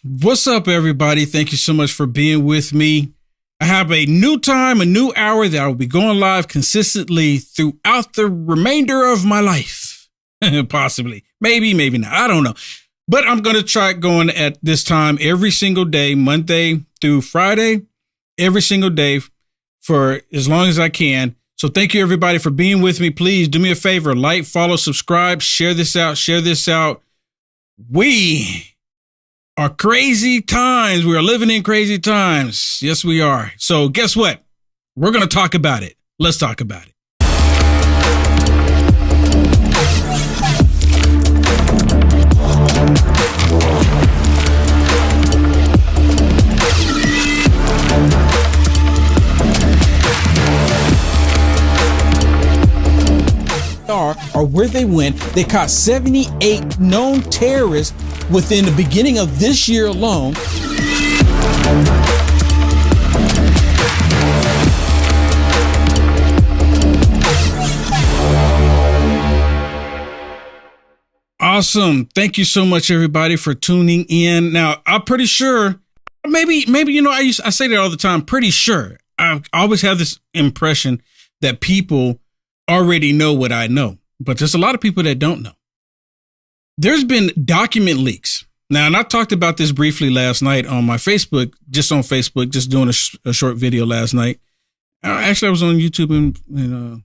What's up, everybody? Thank you so much for being with me. I have a new time, a new hour that I will be going live consistently throughout the remainder of my life. Possibly. Maybe not. I don't know. But I'm going to try going at this time every single day, Monday through Friday, every single day for as long as I can. So thank you, everybody, for being with me. Please do me a favor. Like, follow, subscribe, share this out. We are crazy times. We are living in crazy times. Yes, we are. So guess what? We're going to talk about it. Let's talk about it. Or where they went, they caught 78 known terrorists within the beginning of this year alone. Awesome. Thank you so much, everybody, for tuning in. Now, I'm pretty sure, maybe, I say that all the time, pretty sure. I always have this impression that people already know what I know, but there's a lot of people that don't know. There's been document leaks. Now, and I talked about this briefly last night on my Facebook, just doing a short video last night. Actually, I was on YouTube and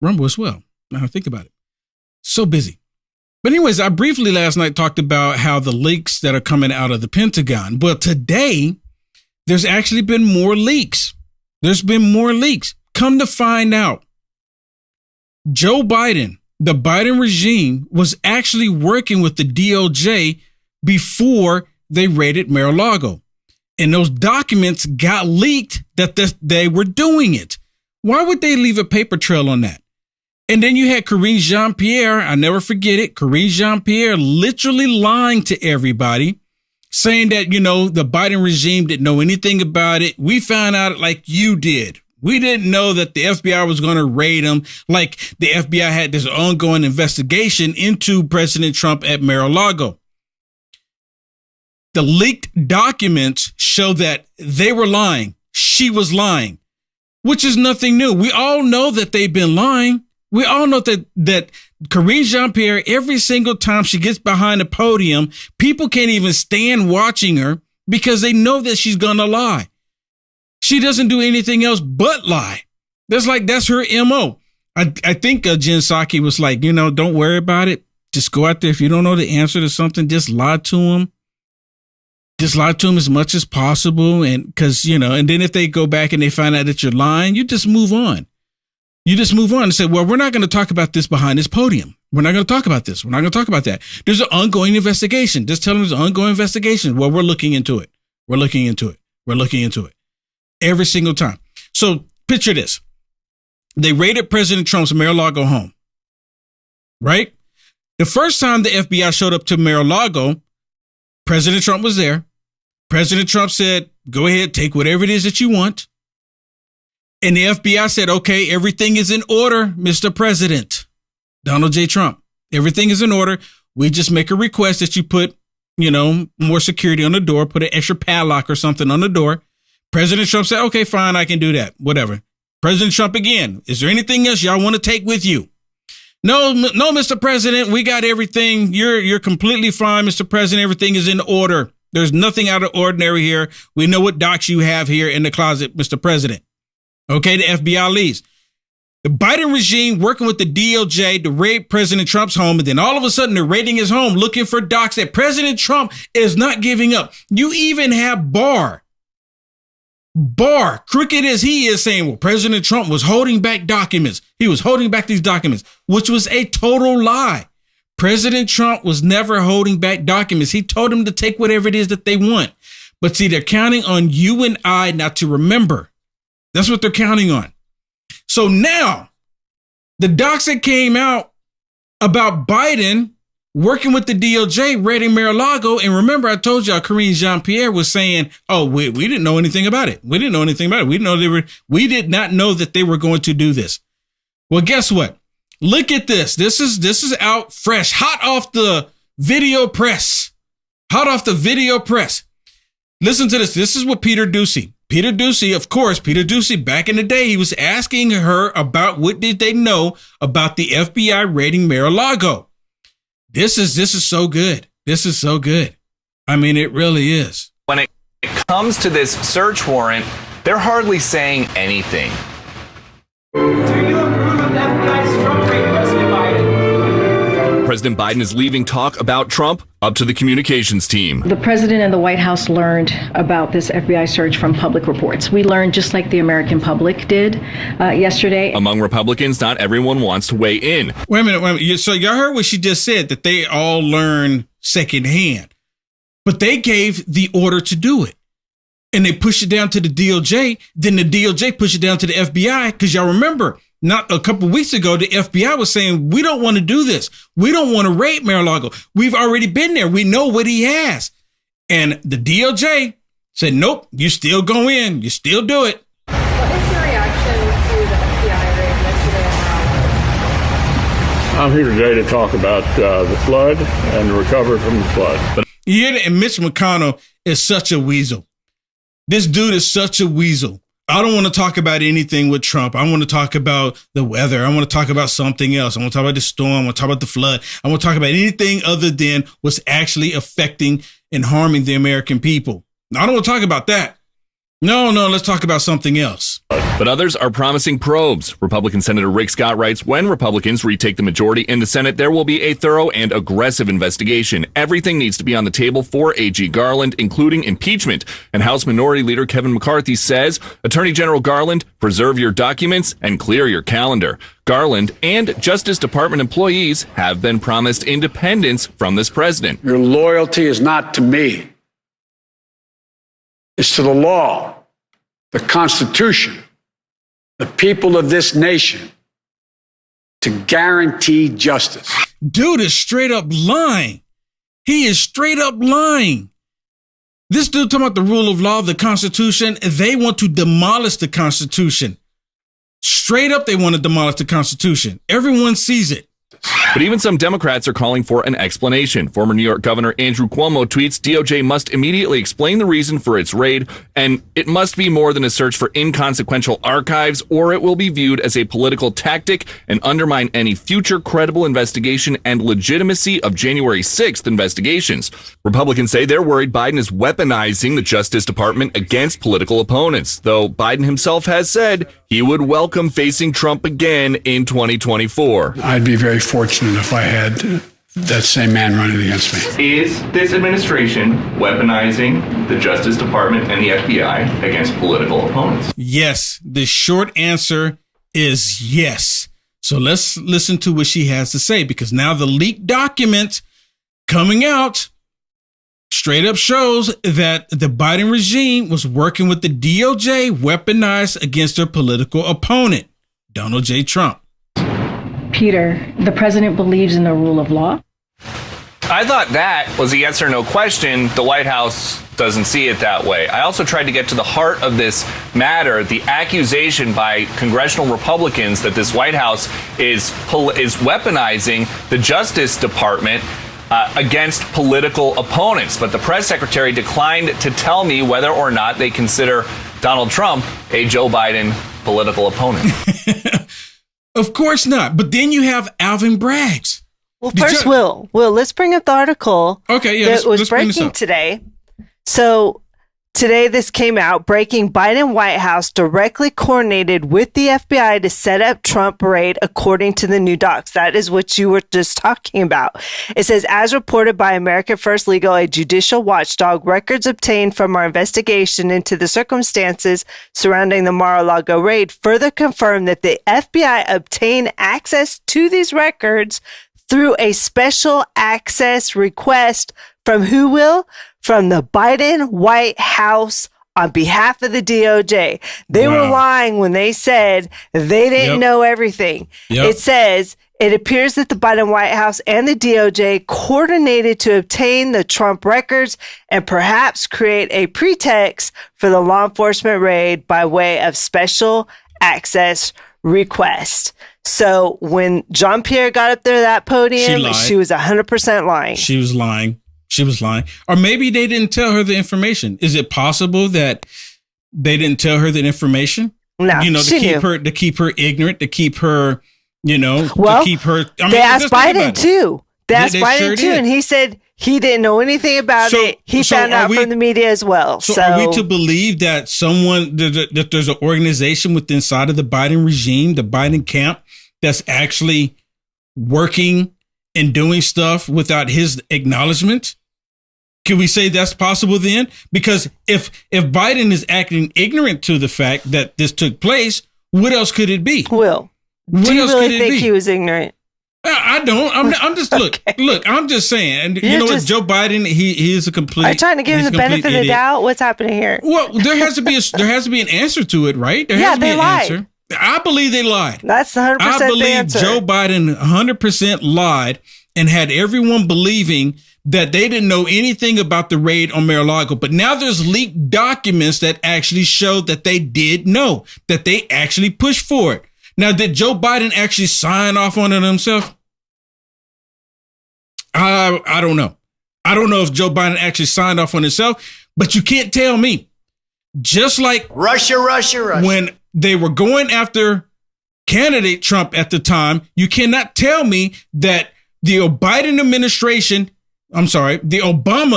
Rumble as well. Now I think about it. So busy. But anyways, I briefly last night talked about how the leaks that are coming out of the Pentagon. But today, there's actually been more leaks. There's been more leaks. Come to find out, Joe Biden, the Biden regime, was actually working with the DOJ before they raided Mar-a-Lago. And those documents got leaked that they were doing it. Why would they leave a paper trail on that? And then you had Karine Jean-Pierre, I never forget it, Karine Jean-Pierre literally lying to everybody, saying that, the Biden regime didn't know anything about it. We found out like you did. We didn't know that the FBI was going to raid him, like the FBI had this ongoing investigation into President Trump at Mar-a-Lago. The leaked documents show that they were lying. She was lying, which is nothing new. We all know that they've been lying. We all know that Karine Jean-Pierre, every single time she gets behind the podium, people can't even stand watching her because they know that she's going to lie. She doesn't do anything else but lie. That's her MO. I think Jen Psaki was like, don't worry about it. Just go out there. If you don't know the answer to something, just lie to them. Just lie to them as much as possible. And and then if they go back and they find out that you're lying, you just move on. You just move on and say, well, we're not going to talk about this behind this podium. We're not going to talk about this. We're not going to talk about that. There's an ongoing investigation. Just tell them there's an ongoing investigation. Well, we're looking into it. We're looking into it. Every single time. So picture this. They raided President Trump's Mar-a-Lago home, right? The first time the FBI showed up to Mar-a-Lago, President Trump was there. President Trump said, go ahead, take whatever it is that you want. And the FBI said, okay, everything is in order, Mr. President. Donald J. Trump, everything is in order. We just make a request that you put, more security on the door, put an extra padlock or something on the door. President Trump said, okay, fine, I can do that. Whatever. President Trump again, is there anything else y'all want to take with you? No, Mr. President, we got everything. You're completely fine, Mr. President. Everything is in order. There's nothing out of ordinary here. We know what docs you have here in the closet, Mr. President. Okay, the FBI leaves. The Biden regime working with the DOJ to raid President Trump's home, and then all of a sudden they're raiding his home looking for docs that President Trump is not giving up. You even have Barr, crooked as he is, saying, well, President Trump was holding back documents. He was holding back these documents, which was a total lie. President Trump was never holding back documents. He told them to take whatever it is that they want. But see, they're counting on you and I not to remember. That's what they're counting on. So now the docs that came out about Biden working with the DOJ, raiding Mar-a-Lago. And remember, I told y'all Karine Jean-Pierre was saying, oh, we didn't know anything about it. We didn't know anything about it. We did not know that they were going to do this. Well, guess what? Look at this. This is out fresh, hot off the video press. hot off the video press. Listen to this. This is what Peter Doocy, of course, Peter Doocy, back in the day, he was asking her about what did they know about the FBI raiding Mar-a-Lago. This is so good. This is so good. I mean, it really is. When it comes to this search warrant, they're hardly saying anything. Do you approve of the FBI's Trump raid, President Biden? President Biden is leaving talk about Trump up to the communications team. The president and the White House learned about this FBI search from public reports. We learned just like the American public did yesterday. Among Republicans, not everyone wants to weigh in. Wait a minute. So y'all heard what she just said, that they all learn secondhand. But they gave the order to do it. And they pushed it down to the DOJ. Then the DOJ pushed it down to the FBI. Because y'all remember, not a couple of weeks ago, the FBI was saying, we don't want to do this. We don't want to raid Mar-a-Lago. We've already been there. We know what he has. And the DOJ said, nope, you still go in. You still do it. What is your reaction to the FBI raid yesterday at Mar-a-Lago? I'm here today to talk about the flood and the recovery from the flood. Yeah, and Mitch McConnell is such a weasel. This dude is such a weasel. I don't want to talk about anything with Trump. I want to talk about the weather. I want to talk about something else. I want to talk about the storm. I want to talk about the flood. I want to talk about anything other than what's actually affecting and harming the American people. I don't want to talk about that. No, let's talk about something else. But others are promising probes. Republican Senator Rick Scott writes, when Republicans retake the majority in the Senate, there will be a thorough and aggressive investigation. Everything needs to be on the table for AG Garland, including impeachment. And House Minority Leader Kevin McCarthy says, Attorney General Garland, preserve your documents and clear your calendar. Garland and Justice Department employees have been promised independence from this president. Your loyalty is not to me. It's to the law, the Constitution, the people of this nation, to guarantee justice. Dude is straight up lying. He is straight up lying. This dude talking about the rule of law, the Constitution. They want to demolish the Constitution. Straight up, they want to demolish the Constitution. Everyone sees it. But even some Democrats are calling for an explanation. Former New York Governor Andrew Cuomo tweets, DOJ must immediately explain the reason for its raid, and it must be more than a search for inconsequential archives, or it will be viewed as a political tactic and undermine any future credible investigation and legitimacy of January 6th investigations. Republicans say they're worried Biden is weaponizing the Justice Department against political opponents, though Biden himself has said he would welcome facing Trump again in 2024. I'd be very fortunate if I had that same man running against me. Is this administration weaponizing the Justice Department and the FBI against political opponents? Yes. The short answer is yes. So let's listen to what she has to say, because now the leaked document coming out straight up shows that the Biden regime was working with the DOJ weaponized against their political opponent, Donald J. Trump. Peter, the president believes in the rule of law. I thought that was a yes or no question. The White House doesn't see it that way. I also tried to get to the heart of this matter, the accusation by congressional Republicans that this White House is weaponizing the Justice Department against political opponents. But the press secretary declined to tell me whether or not they consider Donald Trump a Joe Biden political opponent. Of course not. But then you have Alvin Braggs. Well, first, Will, let's bring up the article that was breaking today. So today this came out, breaking: Biden White House directly coordinated with the FBI to set up Trump raid, according to the new docs. That is what you were just talking about. It says, as reported by America First Legal, a judicial watchdog, records obtained from our investigation into the circumstances surrounding the Mar-a-Lago raid further confirm that the FBI obtained access to these records through a special access request from who, Will? From the Biden White House on behalf of the DOJ. They were lying when they said they didn't know everything. It says, it appears that the Biden White House and the DOJ coordinated to obtain the Trump records and perhaps create a pretext for the law enforcement raid by way of special access request. So when Jean-Pierre got up there to that podium, she was 100% lying. She was lying. she was lying. Or maybe they didn't tell her the information. Is it possible that they didn't tell her the information? No, you know, to keep her ignorant, to keep her, you know, well, to keep her. I mean, they asked Biden too. They asked Biden too, and he said he didn't know anything about it. He found out from the media as well. So are we to believe that that there's an organization within inside of the Biden regime, the Biden camp, that's actually working and doing stuff without his acknowledgement? Can we say that's possible then? Because if Biden is acting ignorant to the fact that this took place, what else could it be? Will, do you really think he was ignorant? I don't. I'm just okay. Look. I'm just saying. And you know what? Joe Biden, he is a complete. Are you trying to give him the benefit of the doubt? What's happening here? Well, there has to be an answer to it, right? There has to be an answer. I believe they lied. That's 100% the answer. I believe Joe Biden 100% lied and had everyone believing that they didn't know anything about the raid on Mar-a-Lago. But now there's leaked documents that actually show that they did know, that they actually pushed for it. Now, did Joe Biden actually sign off on it himself? I don't know. I don't know if Joe Biden actually signed off on himself, but you can't tell me. Just like Russia. When they were going after candidate Trump at the time, you cannot tell me that the Obama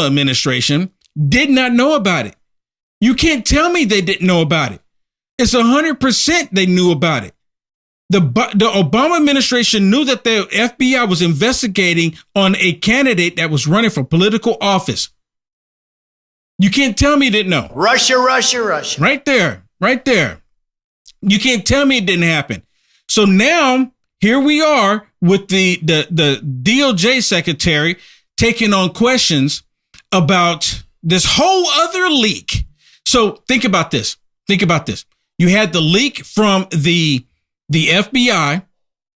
administration did not know about it. You can't tell me they didn't know about it. It's 100% they knew about it. The Obama administration knew that the FBI was investigating on a candidate that was running for political office. You can't tell me they didn't know. Russia. Right there. You can't tell me it didn't happen. So now here we are with the DOJ secretary taking on questions about this whole other leak. So think about this. You had the leak from the FBI,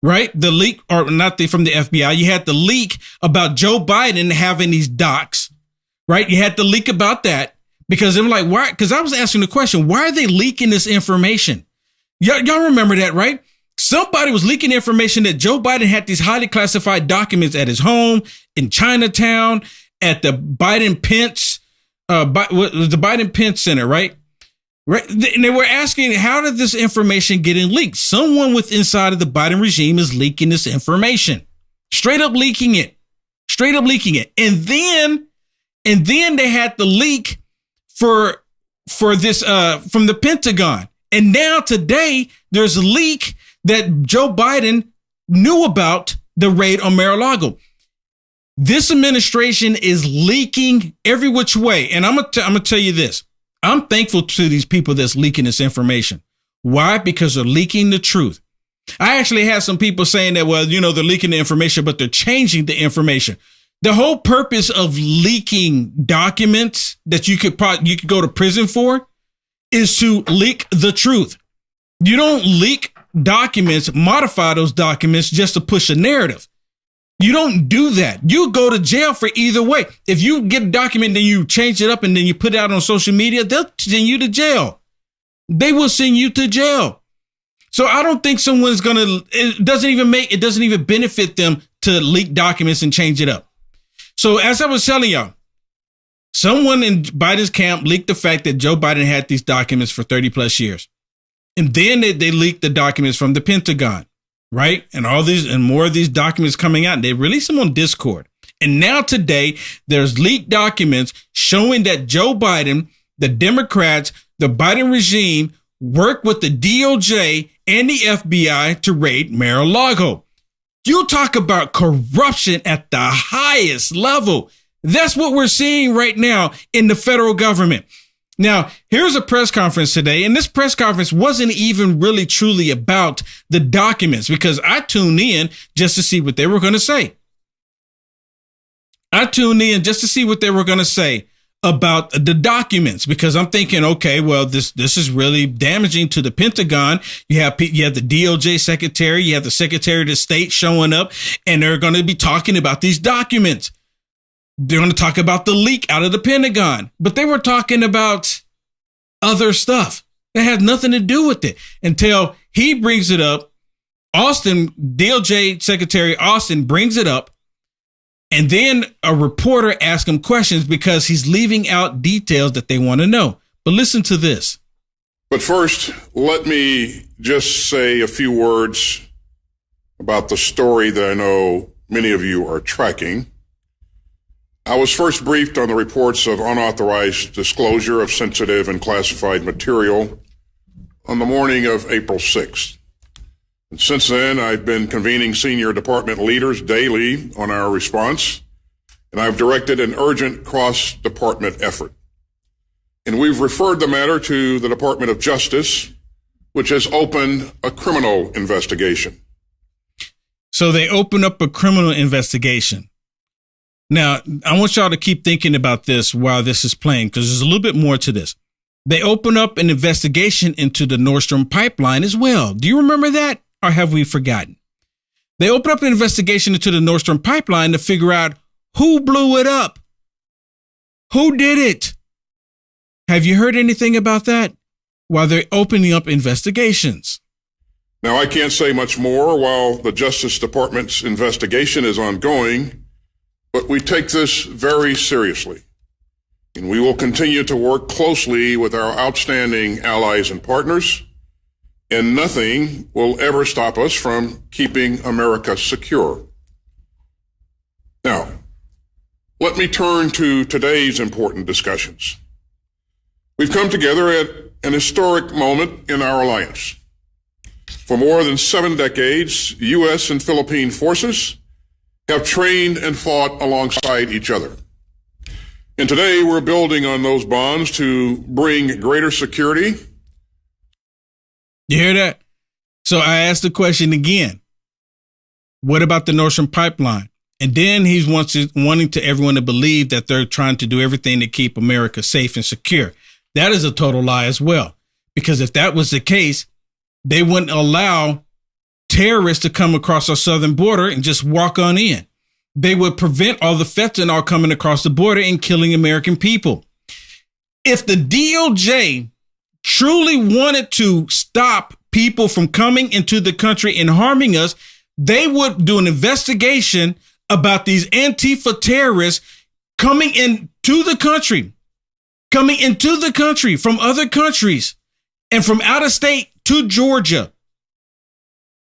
right? The leak, or not from the FBI. You had the leak about Joe Biden having these docs, right? You had the leak about that because I'm like, why? Because I was asking the question, why are they leaking this information? Y'all remember that, right? Somebody was leaking information that Joe Biden had these highly classified documents at his home, in Chinatown, at the Biden Pence, the Biden Pence Center, right? Right. And they were asking, how did this information get leaked? Someone with inside of the Biden regime is leaking this information, straight up leaking it. And then they had the leak for this from the Pentagon. And now today there's a leak that Joe Biden knew about the raid on Mar-a-Lago. This administration is leaking every which way. And I'm gonna tell you this. I'm thankful to these people that's leaking this information. Why? Because they're leaking the truth. I actually had some people saying that, well, you know, they're leaking the information, but they're changing the information. The whole purpose of leaking documents that you could go to prison for is to leak the truth. You don't leak documents, modify those documents just to push a narrative. You don't do that. You go to jail for either way. If you get a document, then you change it up and then you put it out on social media, they'll send you to jail. They will send you to jail. So I don't think someone's it doesn't even benefit them to leak documents and change it up. So as I was telling y'all, someone in Biden's camp leaked the fact that Joe Biden had these documents for 30 plus years. And then they leaked the documents from the Pentagon. Right. And all these and more of these documents coming out. They released them on Discord. And now today there's leaked documents showing that Joe Biden, the Democrats, the Biden regime worked with the DOJ and the FBI to raid Mar-a-Lago. You talk about corruption at the highest level. That's what we're seeing right now in the federal government. Now, here's a press conference today, and this press conference wasn't even really truly about the documents because I tuned in just to see what they were going to say. About the documents because I'm thinking, okay, well, this is really damaging to the Pentagon. You have the DOJ secretary, you have the Secretary of State showing up, and they're going to be talking about these documents. They're going to talk about the leak out of the Pentagon, but they were talking about other stuff that had nothing to do with it until he brings it up. DOJ Secretary Austin brings it up And then a reporter asks him questions because he's leaving out details that they want to know. But listen to this. But first, let me just say a few words about the story that I know many of you are tracking. I was first briefed on the reports of unauthorized disclosure of sensitive and classified material on the morning of April 6th. And since then, I've been convening senior department leaders daily on our response, and I've directed an urgent cross-department effort. And we've referred the matter to the Department of Justice, which has opened a criminal investigation. So they open up a criminal investigation. Now, I want y'all to keep thinking about this while this is playing, because there's a little bit more to this. They open up an investigation into the Nord Stream pipeline as well. Do you remember that, or have we forgotten? They open up an investigation into the Nord Stream pipeline to figure out who blew it up. Who did it? Have you heard anything about that while they're opening up investigations? Now, I can't say much more while the Justice Department's investigation is ongoing, but we take this very seriously, and we will continue to work closely with our outstanding allies and partners, and nothing will ever stop us from keeping America secure. Now, let me turn to today's important discussions. We've come together at an historic moment in our alliance. For more than 7 decades, U.S. and Philippine forces have trained and fought alongside each other. And today we're building on those bonds to bring greater security. You hear that? So I asked the question again. What about the Nord Stream pipeline? And then he's wanting to everyone to believe that they're trying to do everything to keep America safe and secure. That is a total lie as well. Because if that was the case, they wouldn't allow terrorists to come across our southern border and just walk on in. They would prevent all the fentanyl coming across the border and killing American people. If the DOJ truly wanted to stop people from coming into the country and harming us, they would do an investigation about these Antifa terrorists coming into the country from other countries and from out of state to Georgia,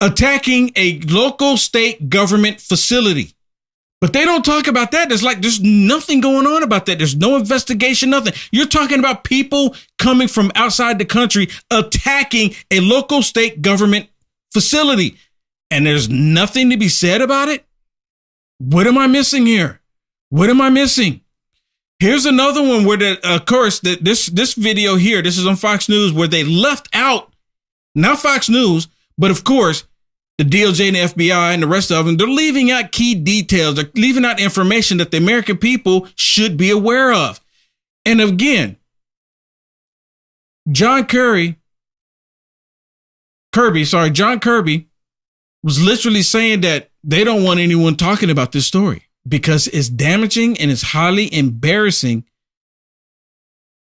attacking a local state government facility. But they don't talk about that. There's nothing going on about that. There's no investigation, nothing. You're talking about people coming from outside the country, attacking a local state government facility. And there's nothing to be said about it. What am I missing here? What am I missing? Here's another one where this video here, this is on Fox News, where they left out, not Fox News, but of course, the DOJ and the FBI and the rest of them, they're leaving out key details. They're leaving out information that the American people should be aware of. And again, John Kirby was literally saying that they don't want anyone talking about this story because it's damaging and it's highly embarrassing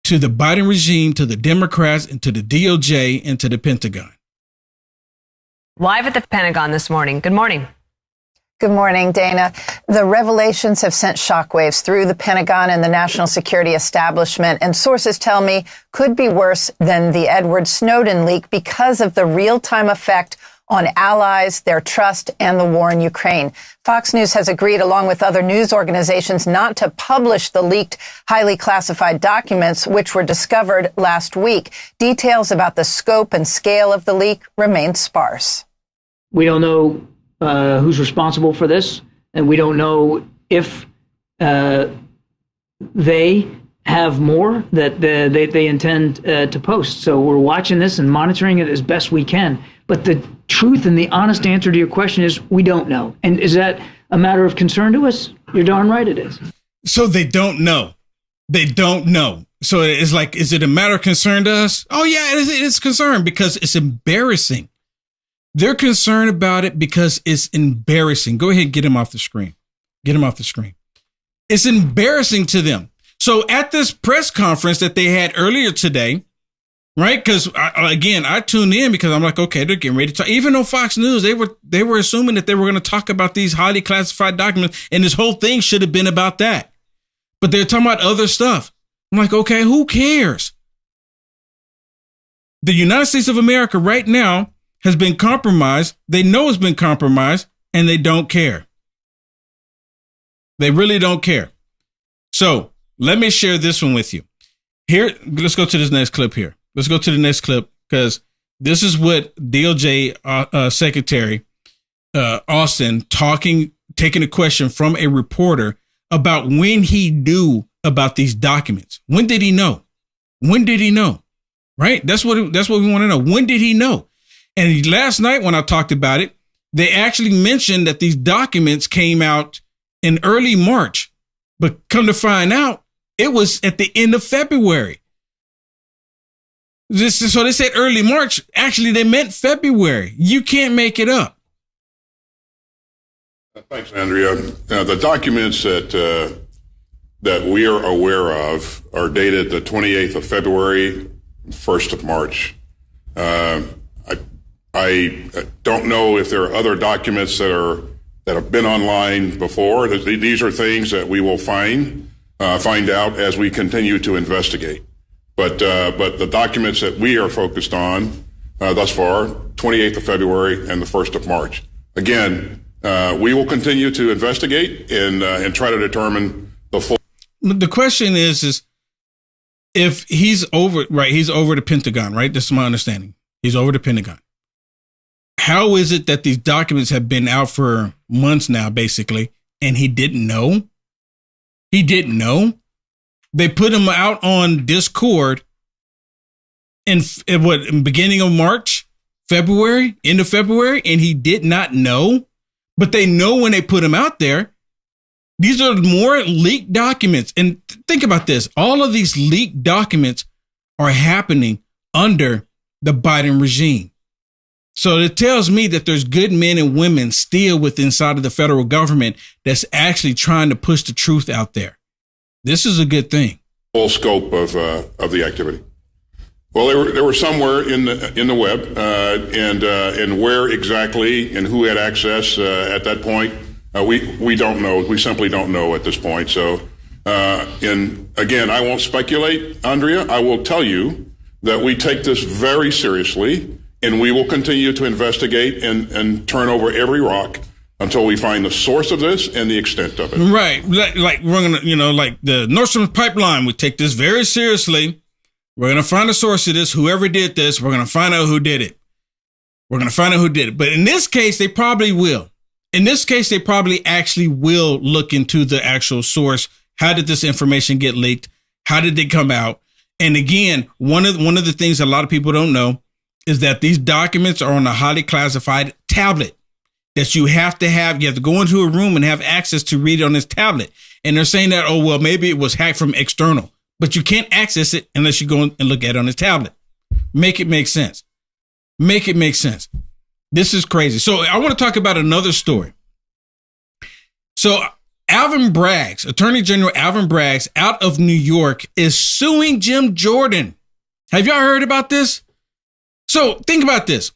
to the Biden regime, to the Democrats, and to the DOJ, and to the Pentagon. Live at the Pentagon this morning. Good morning. Good morning, Dana. The revelations have sent shockwaves through the Pentagon and the national security establishment, and sources tell me could be worse than the Edward Snowden leak because of the real-time effect on allies, their trust, and the war in Ukraine. Fox News has agreed, along with other news organizations, not to publish the leaked, highly classified documents, which were discovered last week. Details about the scope and scale of the leak remain sparse. We don't know who's responsible for this, and we don't know if they have more that they intend to post. So we're watching this and monitoring it as best we can. But the truth and the honest answer to your question is we don't know. And is that a matter of concern to us? You're darn right it is. So they don't know. They don't know. So it's like, is it a matter of concern to us? Oh, yeah, it's concern because it's embarrassing. They're concerned about it because it's embarrassing. Go ahead and get him off the screen. Get him off the screen. It's embarrassing to them. So at this press conference that they had earlier today, Right? Because I tuned in because I'm like, okay, they're getting ready to talk. Even on Fox News, they were assuming that they were going to talk about these highly classified documents, and this whole thing should have been about that. But they're talking about other stuff. I'm like, okay, who cares? The United States of America right now has been compromised. They know it's been compromised, and they don't care. They really don't care. So let me share this one with you. Here, let's go to this next clip here. Let's go to the next clip because this is what DOJ Secretary Austin taking a question from a reporter about when he knew about these documents. When did he know? When did he know? Right? That's what we want to know. When did he know? And last night when I talked about it, they actually mentioned that these documents came out in early March, but come to find out, it was at the end of February. So they said early March. Actually, they meant February. You can't make it up. Thanks, Andrea. The documents that we are aware of are dated the 28th of February, 1st of March. I don't know if there are other documents that have been online before. These are things that we will find out as we continue to investigate. But the documents that we are focused on thus far, 28th of February and the 1st of March. Again, we will continue to investigate and try to determine the full. The question is if he's over the Pentagon, right? This is my understanding. He's over the Pentagon. How is it that these documents have been out for months now, basically, and he didn't know? He didn't know. They put him out on Discord in beginning of March, February, end of February, and he did not know. But they know when they put him out there. These are more leaked documents. And think about this. All of these leaked documents are happening under the Biden regime. So it tells me that there's good men and women still inside of the federal government that's actually trying to push the truth out there. This is a good thing. Full scope of the activity. Well, they were somewhere in the web, and where exactly and who had access at that point, we don't know. We simply don't know at this point. So, and again, I won't speculate, Andrea. I will tell you that we take this very seriously, and we will continue to investigate and turn over every rock until we find the source of this and the extent of it. Right. Like we're going to, like the Nord Stream pipeline, we take this very seriously. We're going to find the source of this. Whoever did this, we're going to find out who did it. We're going to find out who did it. But in this case, they probably will. In this case, they probably actually will look into the actual source. How did this information get leaked? How did it come out? And again, one of the things a lot of people don't know is that these documents are on a highly classified tablet that you have to go into a room and have access to read it on this tablet. And they're saying that, oh, well, maybe it was hacked from external, but you can't access it unless you go and look at it on this tablet. Make it make sense. Make it make sense. This is crazy. So I want to talk about another story. So Attorney General Alvin Braggs out of New York is suing Jim Jordan. Have y'all heard about this? So think about this.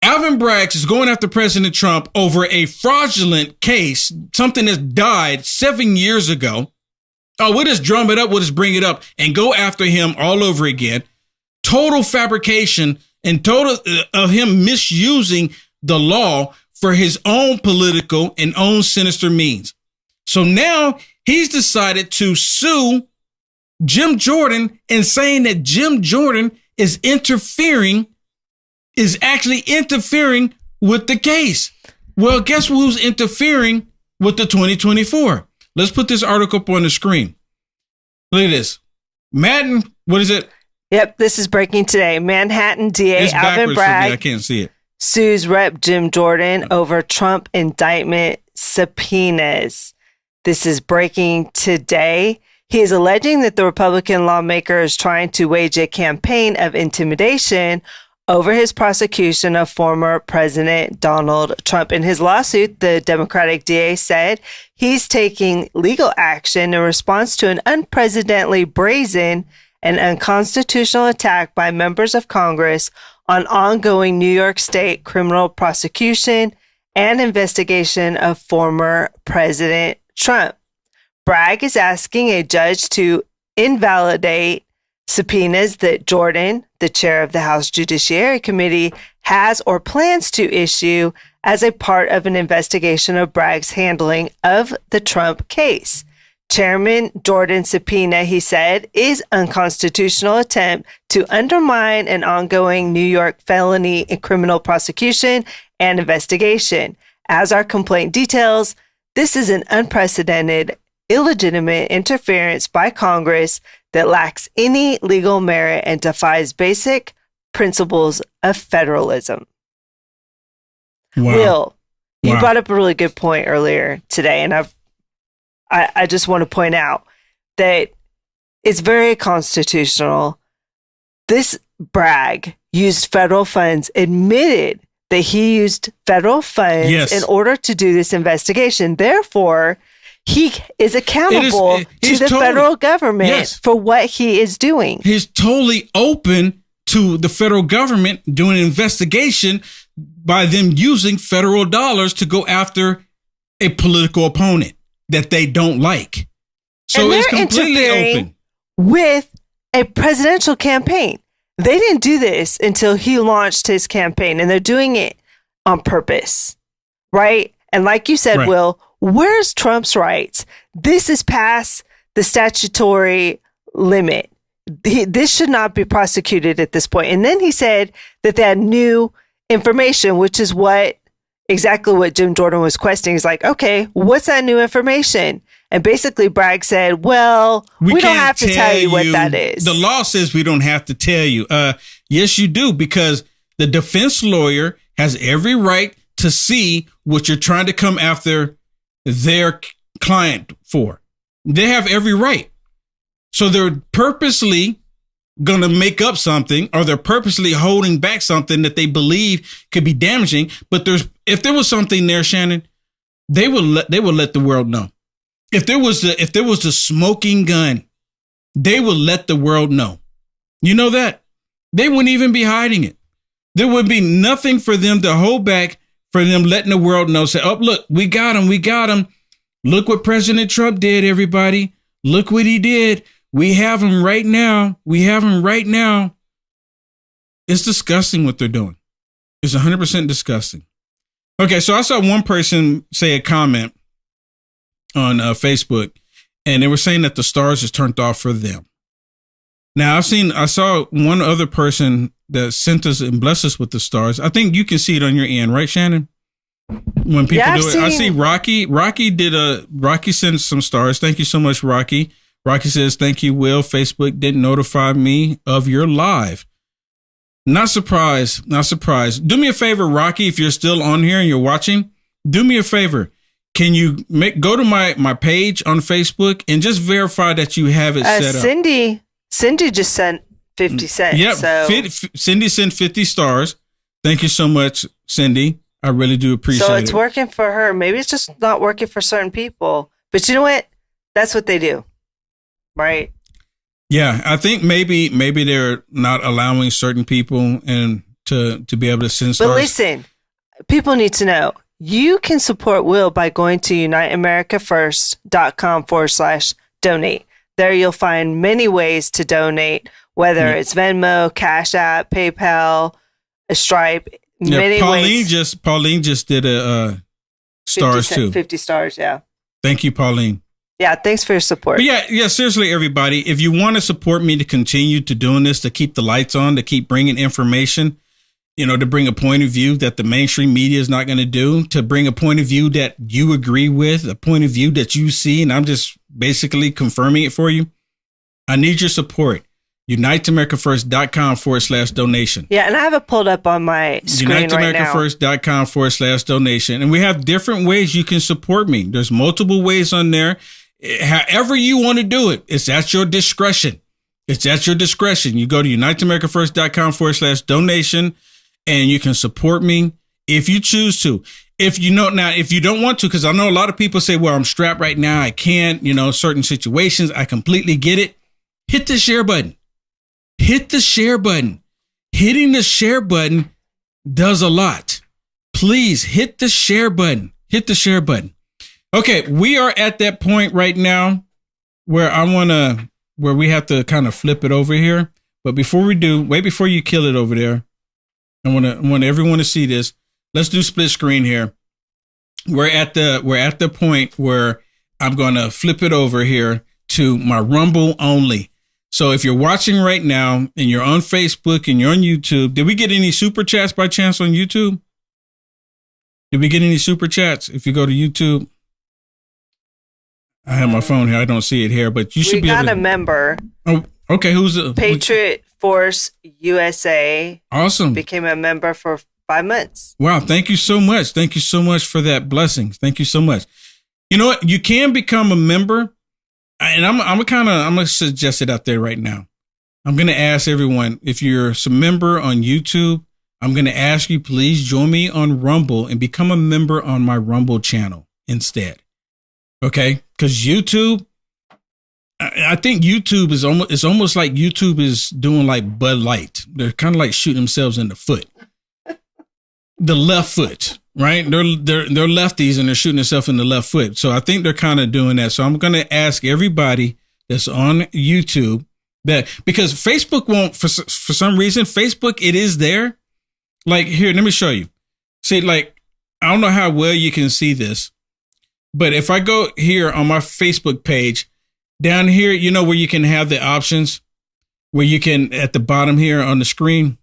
Alvin Braggs is going after President Trump over a fraudulent case, something that died 7 years ago. Oh, we'll just drum it up. We'll just bring it up and go after him all over again. Total fabrication and total of him misusing the law for his own political and own sinister means. So now he's decided to sue Jim Jordan and saying that Jim Jordan is actually interfering with the case. Well, guess who's interfering with the 2024? Let's put this article up on the screen. Look at this. Madden, what is it? Yep, this is breaking today. Manhattan DA Alvin Bragg I can't see it. Sues Rep. Jim Jordan over Trump indictment subpoenas. This is breaking today. He is alleging that the Republican lawmaker is trying to wage a campaign of intimidation over his prosecution of former President Donald Trump. In his lawsuit, the Democratic DA said he's taking legal action in response to an unprecedentedly brazen an unconstitutional attack by members of Congress on ongoing New York State criminal prosecution and investigation of former President Trump. Bragg is asking a judge to invalidate subpoenas that Jordan, the chair of the House Judiciary Committee, has or plans to issue as a part of an investigation of Bragg's handling of the Trump case. Chairman Jordan's subpoena, he said, is unconstitutional attempt to undermine an ongoing New York felony and criminal prosecution and investigation. As our complaint details, this is an unprecedented, illegitimate interference by Congress that lacks any legal merit and defies basic principles of federalism. Wow. Will, you brought up a really good point earlier today, and I just want to point out that it's very constitutional. This Bragg used federal funds, admitted that he used federal funds in order to do this investigation. Therefore, he is accountable to the federal government for what he is doing. He's totally open to the federal government doing an investigation by them using federal dollars to go after a political opponent that they don't like. So it's completely open with a presidential campaign. They didn't do this until he launched his campaign, and they're doing it on purpose, right? And like you said, Will, where's Trump's rights? This is past the statutory limit. This should not be prosecuted at this point. And then he said that they had new information, which is exactly what Jim Jordan was questioning. He's like, okay, what's that new information? And basically Bragg said, well, we don't have to tell you what that is. The law says we don't have to tell you. Yes, you do, because the defense lawyer has every right to see what you're trying to come after their client for. They have every right. So they're purposely going to make up something, or they're purposely holding back something that they believe could be damaging. But if there was something there, Shannon, they will let the world know. If there was the smoking gun, they will let the world know. You know that? They wouldn't even be hiding it. There would be nothing for them to hold back, for them letting the world know. Say, oh, look, we got him. Look what President Trump did, everybody. Look what he did. We have him right now. It's disgusting what they're doing. It's 100% disgusting. Okay, so I saw one person say a comment on Facebook, and they were saying that the stars is turned off for them. Now I saw one other person that sent us and blessed us with the stars. I think you can see it on your end, right, Shannon? When people do it, I see Rocky. Rocky sent some stars. Thank you so much, Rocky. Rocky says, thank you, Will. Facebook didn't notify me of your live. Not surprised. Do me a favor, Rocky, if you're still on here and you're watching, do me a favor. Can you go to my page on Facebook and just verify that you have it set up? Cindy just sent 50 cents. Yep. So. Cindy sent 50 stars. Thank you so much, Cindy. I really do appreciate it. So it's working for her. Maybe it's just not working for certain people. But you know what? That's what they do. Right. Yeah, I think maybe they're not allowing certain people and to be able to send stars. But listen, people need to know. You can support Will by going to uniteamericafirst.com/donate. There you'll find many ways to donate, whether it's Venmo, Cash App, PayPal, a Stripe. Many ways. Pauline just did a stars too. 50 stars, yeah. Thank you, Pauline. Yeah, thanks for your support. But yeah, seriously, everybody, if you want to support me to continue to doing this, to keep the lights on, to keep bringing information, to bring a point of view that the mainstream media is not going to do, to bring a point of view that you agree with, a point of view that you see, and I'm just basically confirming it for you, I need your support. UniteAmericaFirst.com/donation. Yeah, and I have it pulled up on my screen right now. UniteAmericaFirst.com/donation. And we have different ways you can support me. There's multiple ways on there. However you want to do it, it's at your discretion. You go to UniteAmericaFirst.com/donation, and you can support me if you choose to. If you don't want to, because I know a lot of people say, well, I'm strapped right now. I can't, certain situations. I completely get it. Hit the share button. hit the share button. Hitting the share button does a lot. Please hit the share button. Hit the share button. Okay, we are at that point right now where where we have to kind of flip it over here. But before we do, wait before you kill it over there. I want everyone to see this. Let's do split screen here. We're at the point where I'm going to flip it over here to my Rumble only. So if you're watching right now and you're on Facebook and you're on YouTube, did we get any super chats by chance on YouTube? Did we get any super chats? If you go to YouTube, I have my phone here. I don't see it here, but you should be able to. We got a member. Oh, okay. Who's the Patriot Force USA? Awesome. Became a member for 5 months. Wow. Thank you so much. Thank you so much for that blessing. Thank you so much. You know what? You can become a member. And I'm gonna suggest it out there right now. I'm gonna ask everyone, if you're a member on YouTube, I'm gonna ask you, please join me on Rumble and become a member on my Rumble channel instead. Okay? Because YouTube, I think YouTube is almost like YouTube is doing like Bud Light. They're kind of like shooting themselves in the foot. The left foot. Right? They're lefties and they're shooting themselves in the left foot. So I think they're kind of doing that. So I'm going to ask everybody that's on YouTube that, because Facebook won't, for some reason, Facebook, it is there. Like here, let me show you. See, like, I don't know how well you can see this, but if I go here on my Facebook page, down here, you know, where you can have the options, where you can, at the bottom here on the screen,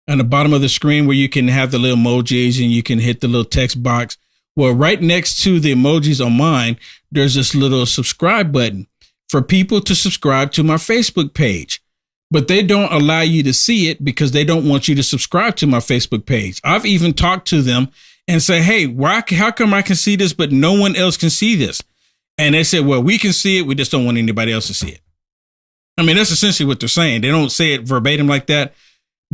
on the bottom of the screen where you can have the little emojis and you can hit the little text box. Well, right next to the emojis on mine, there's this little subscribe button for people to subscribe to my Facebook page. But they don't allow you to see it because they don't want you to subscribe to my Facebook page. I've even talked to them and say, hey, how come I can see this, but no one else can see this? And they said, well, we can see it. We just don't want anybody else to see it. I mean, that's essentially what they're saying. They don't say it verbatim like that.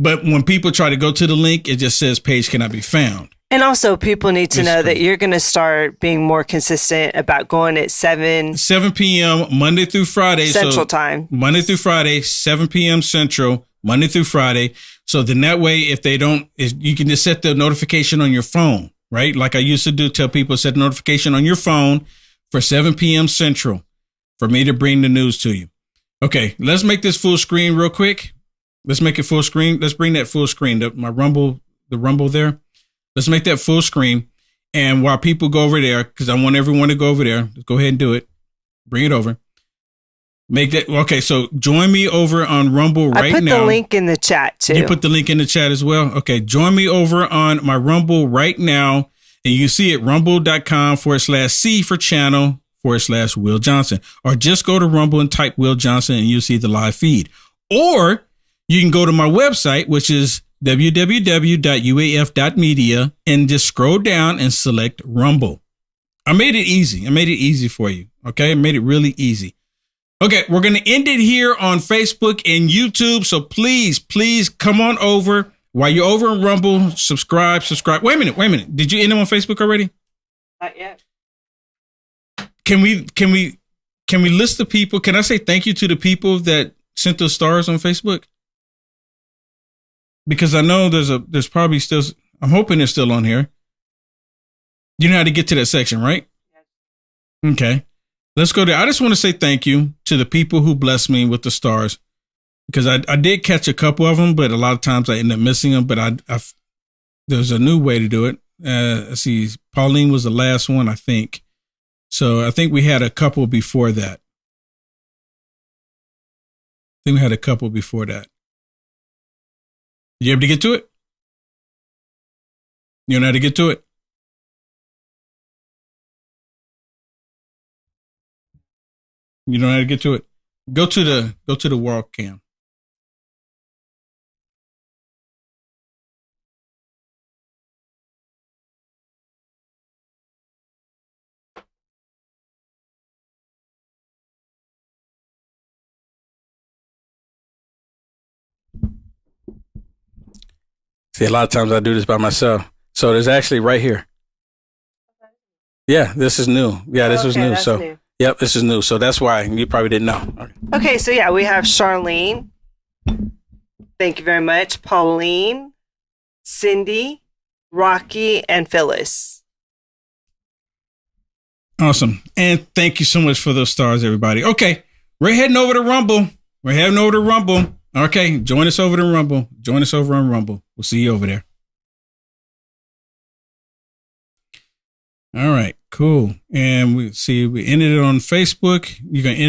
But when people try to go to the link, it just says page cannot be found. And also people need to know that you're going to start being more consistent about going at 7 p.m. Monday through Friday. Central time. Monday through Friday, 7 p.m. Central, Monday through Friday. So then that way, if you can just set the notification on your phone, right? Like I used to do, tell people set the notification on your phone for 7 p.m. Central for me to bring the news to you. Okay, let's make this full screen real quick. Let's make it full screen. Let's bring that full screen. The Rumble there. Let's make that full screen. And while people go over there, because I want everyone to go over there, let's go ahead and do it. Bring it over. Make that. Okay, so join me over on Rumble right now. I put the link in the chat too. You put the link in the chat as well? Okay, join me over on my Rumble right now. And you see it, rumble.com/C for channel /Will Johnson. Or just go to Rumble and type Will Johnson and you'll see the live feed. Or you can go to my website, which is www.uaf.media, and just scroll down and select Rumble. I made it easy. I made it easy for you. Okay. I made it really easy. Okay. We're going to end it here on Facebook and YouTube. So please come on over. While you're over on Rumble, subscribe. Wait a minute. Did you end them on Facebook already? Not yet. Can we list the people? Can I say thank you to the people that sent those stars on Facebook? Because I know there's probably still, I'm hoping they're still on here. You know how to get to that section, right? Yes. Okay. Let's go there. I just want to say thank you to the people who blessed me with the stars, because I did catch a couple of them, but a lot of times I end up missing them. But there's a new way to do it. Let's see. Pauline was the last one, I think. So I think we had a couple before that. You know how to get to it? You know how to get to it? You know how to get to it? Go to the wall cam. See, a lot of times I do this by myself. So there's actually right here. Yeah, this is new. Yeah, this was new. So, new. Yep, this is new. So that's why you probably didn't know. Okay, so yeah, we have Charlene. Thank you very much, Pauline, Cindy, Rocky, and Phyllis. Awesome. And thank you so much for those stars, everybody. Okay, we're heading over to Rumble. Okay, join us over to Rumble. Join us over on Rumble. We'll see you over there. All right, cool. And we ended it on Facebook. You can end it